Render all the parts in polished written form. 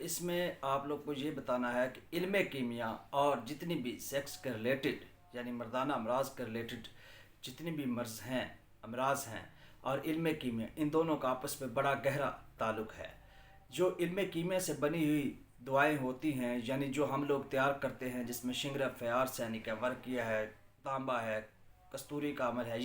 اس میں آپ لوگ کو یہ بتانا ہے کہ علم کیمیا اور جتنی بھی سیکس کے ریلیٹڈ یعنی مردانہ امراض کے ریلیٹڈ جتنی بھی مرض ہیں امراض ہیں اور علم کیمیا ان دونوں کا آپس میں بڑا گہرا تعلق ہے۔ جو علم کیمیا سے بنی ہوئی دعائیں ہوتی ہیں یعنی جو ہم لوگ تیار کرتے ہیں جس میں شنگر فیارس یعنی کہ ورقیہ ہے، تانبا ہے، کستوری کا عمل ہے،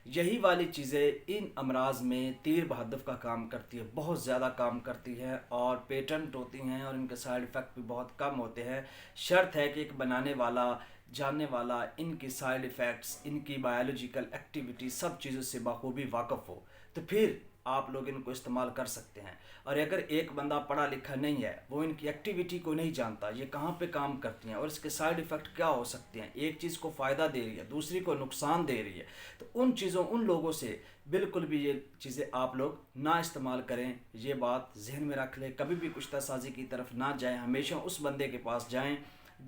یہی والی چیزیں ان امراض میں تیر بہدف کا کام کرتی ہے، بہت زیادہ کام کرتی ہے اور پیٹنٹ ہوتی ہیں اور ان کے سائیڈ ایفیکٹ بھی بہت کم ہوتے ہیں۔ شرط ہے کہ ایک بنانے والا جاننے والا ان کی سائیڈ ایفیکٹس، ان کی بایولوجیکل ایکٹیویٹی سب چیزوں سے بخوبی واقف ہو، تو پھر آپ لوگ ان کو استعمال کر سکتے ہیں۔ اور اگر ایک بندہ پڑھا لکھا نہیں ہے، وہ ان کی ایکٹیویٹی کو نہیں جانتا، یہ کہاں پہ کام کرتی ہیں اور اس کے سائیڈ ایفیکٹ کیا ہو سکتے ہیں، ایک چیز کو فائدہ دے رہی ہے دوسری کو نقصان دے رہی ہے، تو ان لوگوں سے بالکل بھی یہ چیزیں آپ لوگ نہ استعمال کریں۔ یہ بات ذہن میں رکھ لیں، کبھی بھی کچھ سازی کی طرف نہ جائیں، ہمیشہ اس بندے کے پاس جائیں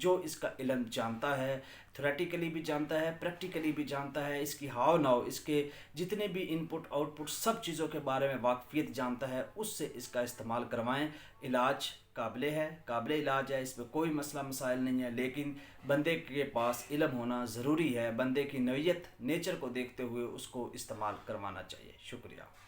جو اس کا علم جانتا ہے، تھیوریٹیکلی بھی جانتا ہے، پریکٹیکلی بھی جانتا ہے، اس کی ہاؤ ناؤ، اس کے جتنے بھی ان پٹ آؤٹ پٹ سب چیزوں کے بارے میں واقفیت جانتا ہے، اس سے اس کا استعمال کروائیں۔ علاج قابل علاج ہے، اس میں کوئی مسئلہ مسائل نہیں ہے، لیکن بندے کے پاس علم ہونا ضروری ہے، بندے کی نوعیت نیچر کو دیکھتے ہوئے اس کو استعمال کروانا چاہیے۔ شکریہ۔